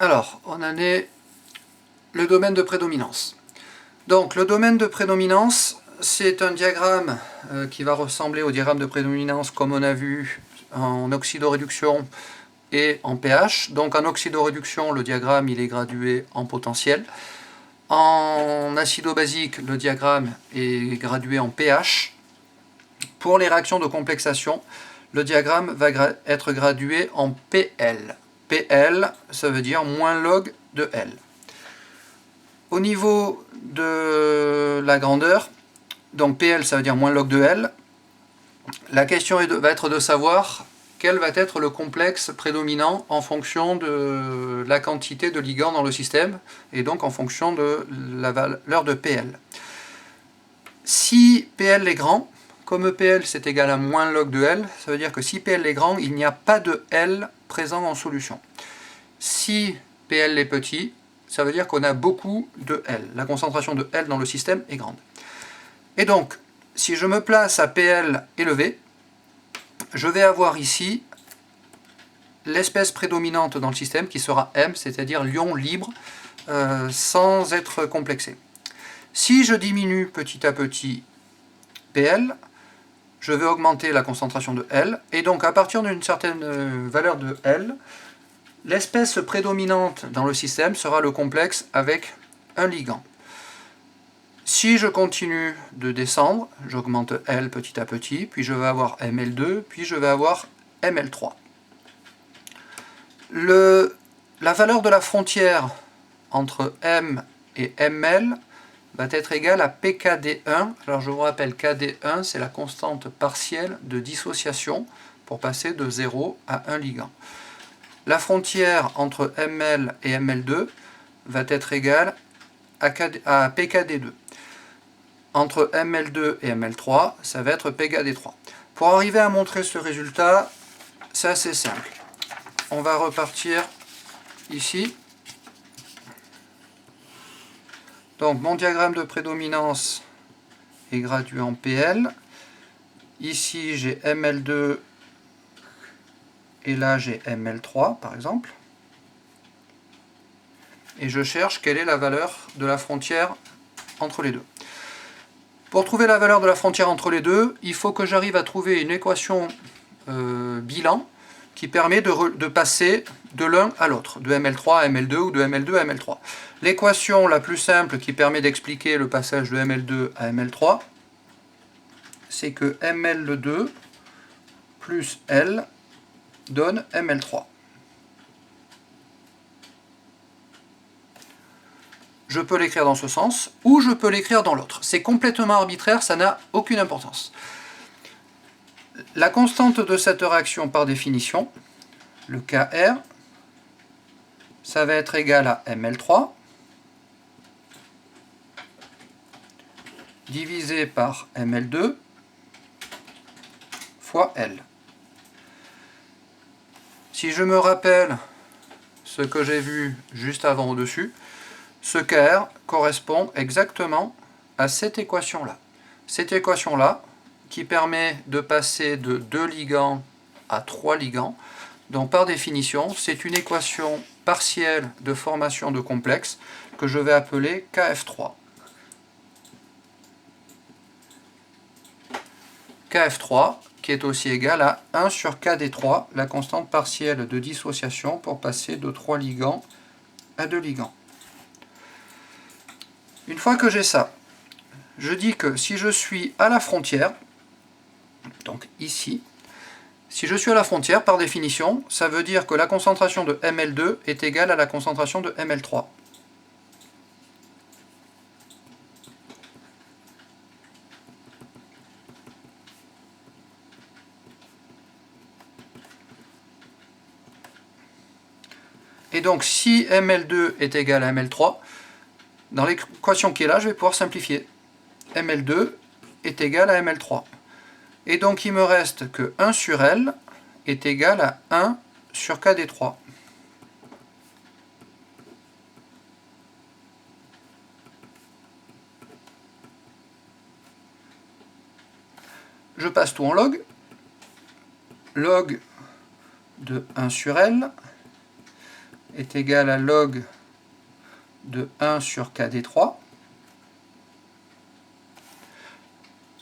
Alors, on en est le domaine de prédominance. Donc, le domaine de prédominance, c'est un diagramme qui va ressembler au diagramme de prédominance comme on a vu en oxydoréduction et en pH. Donc, en oxydoréduction, le diagramme il est gradué en potentiel. En acido-basique, le diagramme est gradué en pH. Pour les réactions de complexation, le diagramme va être gradué en PL. PL, ça veut dire moins log de L. Au niveau de la grandeur, donc PL ça veut dire moins log de L, la question va être de savoir quel va être le complexe prédominant en fonction de la quantité de ligands dans le système, et donc en fonction de la valeur de PL. Si PL est grand, comme PL c'est égal à moins log de L, ça veut dire que si PL est grand, il n'y a pas de L présent en solution. Si PL est petit, ça veut dire qu'on a beaucoup de L. La concentration de L dans le système est grande. Et donc, si je me place à PL élevé, je vais avoir ici l'espèce prédominante dans le système qui sera M, c'est-à-dire l'ion libre, sans être complexé. Si je diminue petit à petit PL, je vais augmenter la concentration de L, et donc à partir d'une certaine valeur de L, l'espèce prédominante dans le système sera le complexe avec un ligand. Si je continue de descendre, j'augmente L petit à petit, puis je vais avoir ML2, puis je vais avoir ML3. La valeur de la frontière entre M et ML va être égale à PKD1. Alors je vous rappelle, KD1 c'est la constante partielle de dissociation pour passer de 0 à 1 ligand. La frontière entre ML et ML2 va être égale à PKD2. Entre ML2 et ML3, ça va être PKD3. Pour arriver à montrer ce résultat, c'est assez simple. On va repartir ici. Donc mon diagramme de prédominance est gradué en PL. Ici j'ai ML2 et là j'ai ML3 par exemple. Et je cherche quelle est la valeur de la frontière entre les deux. Pour trouver la valeur de la frontière entre les deux, il faut que j'arrive à trouver une équation bilan qui permet de passer de l'un à l'autre, de ML3 à ML2 ou de ML2 à ML3. L'équation la plus simple qui permet d'expliquer le passage de ML2 à ML3, c'est que ML2 plus L donne ML3. Je peux l'écrire dans ce sens, ou je peux l'écrire dans l'autre. C'est complètement arbitraire, ça n'a aucune importance. La constante de cette réaction par définition, le Kr, ça va être égal à ML3 divisé par ML2 fois L. Si je me rappelle ce que j'ai vu juste avant au-dessus, ce Kr correspond exactement à cette équation-là. Cette équation-là, qui permet de passer de 2 ligands à 3 ligands. Donc par définition, c'est une équation partielle de formation de complexes que je vais appeler KF3. KF3 qui est aussi égal à 1 sur KD3, la constante partielle de dissociation pour passer de 3 ligands à 2 ligands. Une fois que j'ai ça, je dis que si je suis à la frontière, donc ici, si je suis à la frontière, par définition, ça veut dire que la concentration de ML2 est égale à la concentration de ML3. Et donc, si ML2 est égal à ML3, dans l'équation qui est là, je vais pouvoir simplifier. ML2 est égal à ML3. Et donc, il me reste que 1 sur L est égal à 1 sur KD3. Je passe tout en log. Log de 1 sur L est égal à log de 1 sur KD3.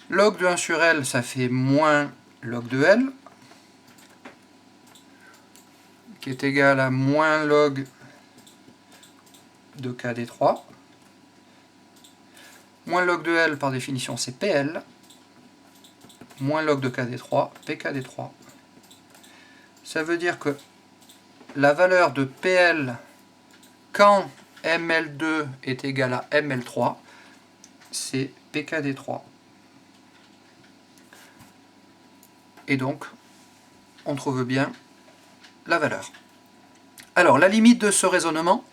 Log de 1 sur L, ça fait moins log de L, qui est égal à moins log de KD3. Moins log de L, par définition, c'est PL. Moins log de KD3, PKD3. Ça veut dire que la valeur de PL quand ML2 est égal à ML3, c'est PKD3. Et donc, on trouve bien la valeur. Alors, la limite de ce raisonnement,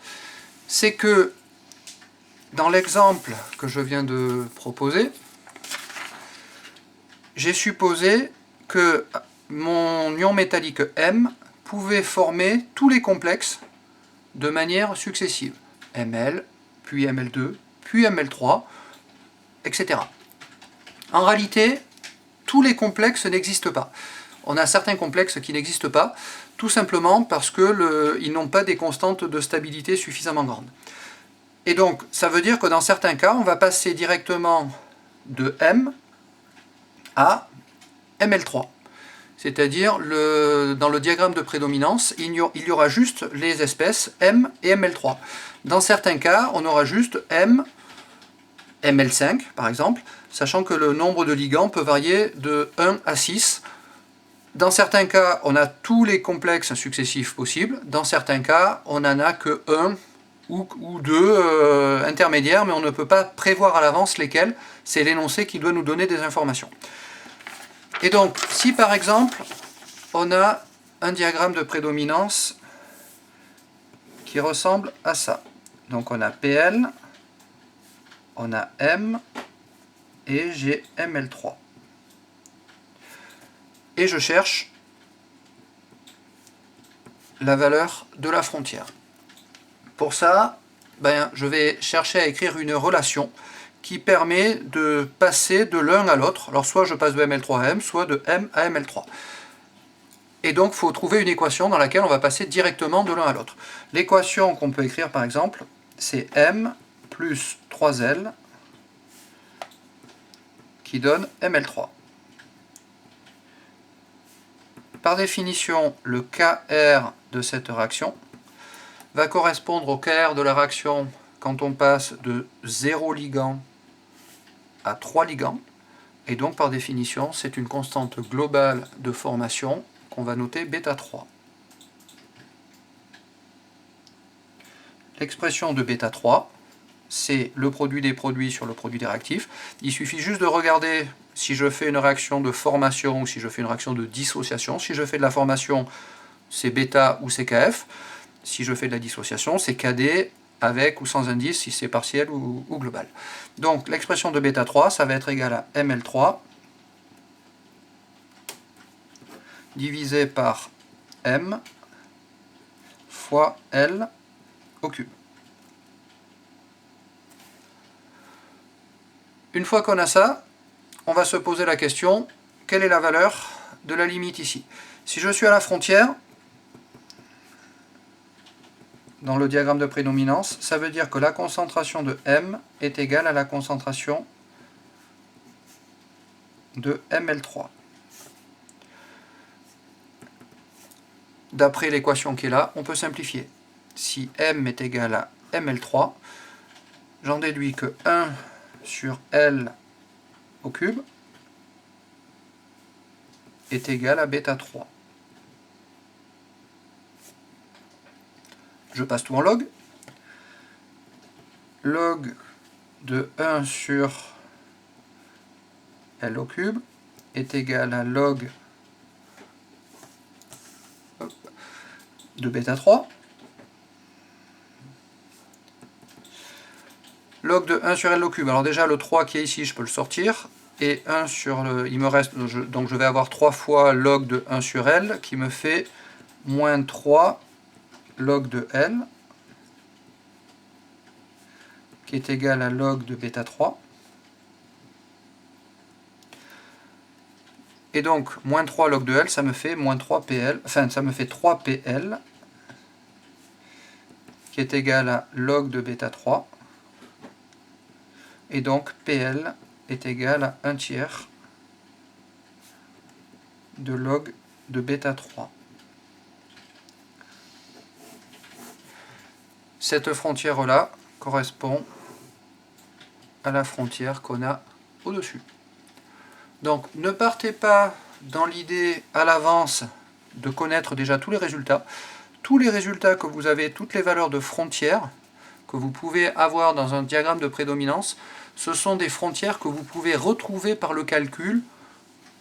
c'est que dans l'exemple que je viens de proposer, j'ai supposé que mon ion métallique M pouvait former tous les complexes de manière successive. Ml, puis Ml2, puis Ml3, etc. En réalité, tous les complexes n'existent pas. On a certains complexes qui n'existent pas, tout simplement parce qu'ils n'ont pas des constantes de stabilité suffisamment grandes. Et donc, ça veut dire que dans certains cas, on va passer directement de M à ML3. C'est-à-dire, dans le diagramme de prédominance, il y aura juste les espèces M et ML3. Dans certains cas, on aura juste M, ML5 par exemple, sachant que le nombre de ligands peut varier de 1 à 6. Dans certains cas, on a tous les complexes successifs possibles. Dans certains cas, on n'en a que 1 ou 2 intermédiaires, mais on ne peut pas prévoir à l'avance lesquels. C'est l'énoncé qui doit nous donner des informations. Et donc, si par exemple, on a un diagramme de prédominance qui ressemble à ça. Donc on a PL, on a M, et j'ai ML3. Et je cherche la valeur de la frontière. Pour ça, je vais chercher à écrire une relation qui permet de passer de l'un à l'autre. Alors soit je passe de ML3 à M, soit de M à ML3. Et donc il faut trouver une équation dans laquelle on va passer directement de l'un à l'autre. L'équation qu'on peut écrire par exemple, c'est M plus 3L qui donne ML3. Par définition, le KR de cette réaction va correspondre au KR de la réaction quand on passe de 0 ligand à 3 ligands. Et donc, par définition, c'est une constante globale de formation qu'on va noter β3. L'expression de β3, c'est le produit des produits sur le produit des réactifs. Il suffit juste de regarder si je fais une réaction de formation ou si je fais une réaction de dissociation. Si je fais de la formation, c'est β ou c'est KF. Si je fais de la dissociation, c'est KD avec ou sans indice, si c'est partiel ou global. Donc l'expression de β3, ça va être égal à ML3 divisé par M fois L au cube. Une fois qu'on a ça, on va se poser la question, quelle est la valeur de la limite ici? Si je suis à la frontière, dans le diagramme de prédominance, ça veut dire que la concentration de M est égale à la concentration de ML3. D'après l'équation qui est là, on peut simplifier. Si M est égal à ML3, j'en déduis que 1 sur L au cube est égal à β3. Je passe tout en log. Log de 1 sur L au cube est égal à log de β3. Log de 1 sur L au cube. Alors déjà, le 3 qui est ici, je peux le sortir. Et 1 sur le... Il me reste... Donc je vais avoir 3 fois log de 1 sur L, qui me fait moins 3 log de L, qui est égal à log de β3. Et donc, moins 3 log de L, ça me fait moins 3 PL, enfin, ça me fait 3 PL, qui est égal à log de bêta 3. Et donc PL est égal à 1/3 de log de bêta 3. Cette frontière-là correspond à la frontière qu'on a au-dessus. Donc ne partez pas dans l'idée à l'avance de connaître déjà tous les résultats. Tous les résultats que vous avez, toutes les valeurs de frontières que vous pouvez avoir dans un diagramme de prédominance, ce sont des frontières que vous pouvez retrouver par le calcul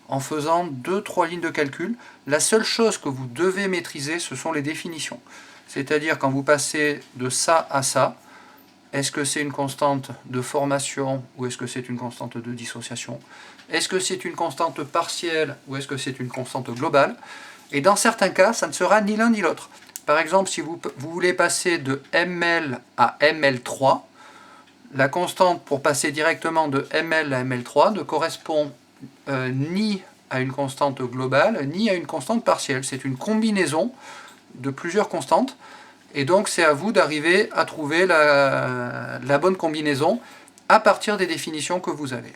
en faisant 2-3 lignes de calcul. La seule chose que vous devez maîtriser, ce sont les définitions. C'est-à-dire quand vous passez de ça à ça, est-ce que c'est une constante de formation ou est-ce que c'est une constante de dissociation? Est-ce que c'est une constante partielle ou est-ce que c'est une constante globale? Et dans certains cas, ça ne sera ni l'un ni l'autre. Par exemple, si vous voulez passer de ml à ml3, la constante pour passer directement de ml à ml3 ne correspond ni à une constante globale, ni à une constante partielle. C'est une combinaison de plusieurs constantes. Et donc c'est à vous d'arriver à trouver la bonne combinaison à partir des définitions que vous avez.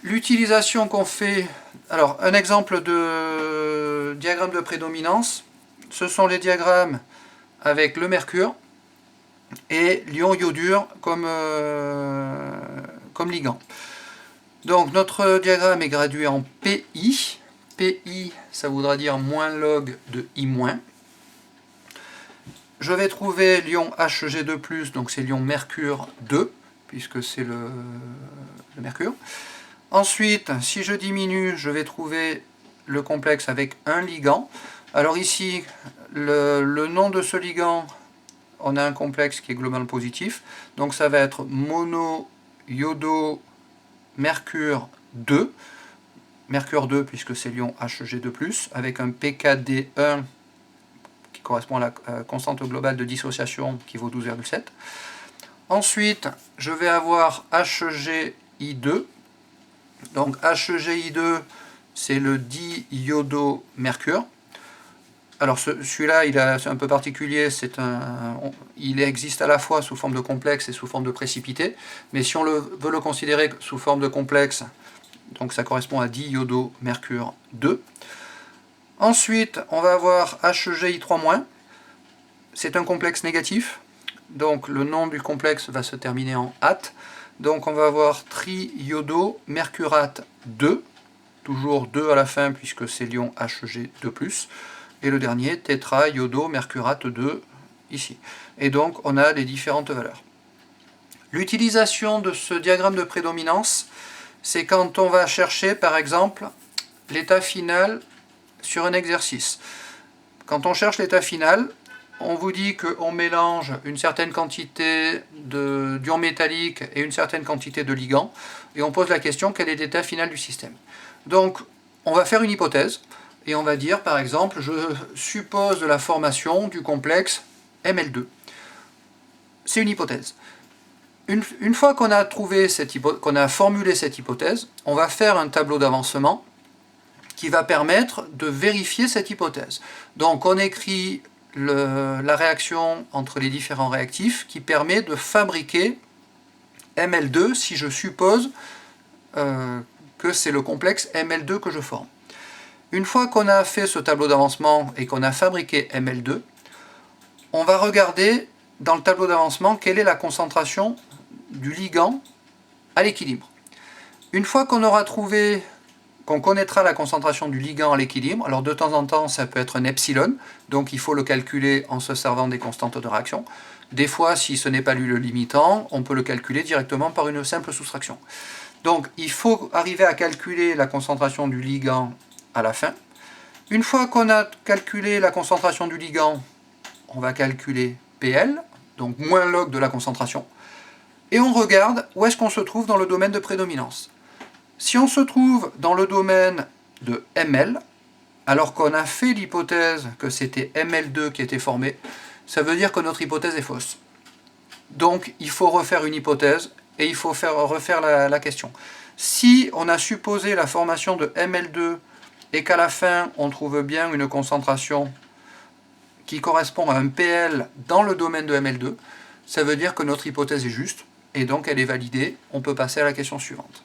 L'utilisation qu'on fait, alors un exemple de diagramme de prédominance, ce sont les diagrammes avec le mercure et l'ion iodure comme ligand. Donc notre diagramme est gradué en PI. PI, ça voudra dire moins log de I-. Je vais trouver l'ion Hg2+, donc c'est l'ion mercure 2, puisque c'est le mercure. Ensuite, si je diminue, je vais trouver le complexe avec un ligand. Alors ici, le nom de ce ligand, on a un complexe qui est globalement positif, donc ça va être mono-iodo mercure 2, mercure 2 puisque c'est l'ion Hg2+, avec un pKd1 qui correspond à la constante globale de dissociation qui vaut 12,7. Ensuite, je vais avoir HgI2. Donc HgI2, c'est le diiodo-mercure. Alors celui-là, c'est un peu particulier, il existe à la fois sous forme de complexe et sous forme de précipité, mais si on veut le considérer sous forme de complexe, donc ça correspond à diiodo-mercure 2. Ensuite, on va avoir HgI3-, c'est un complexe négatif, donc le nom du complexe va se terminer en -ate, donc on va avoir triodo-mercurate 2, toujours 2 à la fin puisque c'est l'ion Hg2+, et le dernier tétra-iodo-mercurate 2 ici. Et donc on a les différentes valeurs. L'utilisation de ce diagramme de prédominance, c'est quand on va chercher par exemple l'état final sur un exercice. Quand on cherche l'état final, on vous dit qu'on mélange une certaine quantité d'ions métalliques et une certaine quantité de ligands, et on pose la question quel est l'état final du système. Donc on va faire une hypothèse, et on va dire par exemple, je suppose la formation du complexe Ml2. C'est une hypothèse. Une fois qu'on a qu'on a formulé cette hypothèse, on va faire un tableau d'avancement qui va permettre de vérifier cette hypothèse. Donc on écrit la réaction entre les différents réactifs qui permet de fabriquer Ml2 si je suppose que c'est le complexe Ml2 que je forme. Une fois qu'on a fait ce tableau d'avancement et qu'on a fabriqué Ml2, on va regarder dans le tableau d'avancement quelle est la concentration du ligand à l'équilibre. Une fois qu'on aura trouvé, qu'on connaîtra la concentration du ligand à l'équilibre, alors de temps en temps ça peut être un epsilon, donc il faut le calculer en se servant des constantes de réaction. Des fois, si ce n'est pas lui le limitant, on peut le calculer directement par une simple soustraction. Donc il faut arriver à calculer la concentration du ligand à la fin. Une fois qu'on a calculé la concentration du ligand, on va calculer PL, donc moins log de la concentration, et on regarde où est-ce qu'on se trouve dans le domaine de prédominance. Si on se trouve dans le domaine de Ml, alors qu'on a fait l'hypothèse que c'était Ml2 qui était formé, ça veut dire que notre hypothèse est fausse. Donc il faut refaire une hypothèse et il faut refaire la question. Si on a supposé la formation de Ml2 et qu'à la fin on trouve bien une concentration qui correspond à un PL dans le domaine de ML2, ça veut dire que notre hypothèse est juste, et donc elle est validée, on peut passer à la question suivante.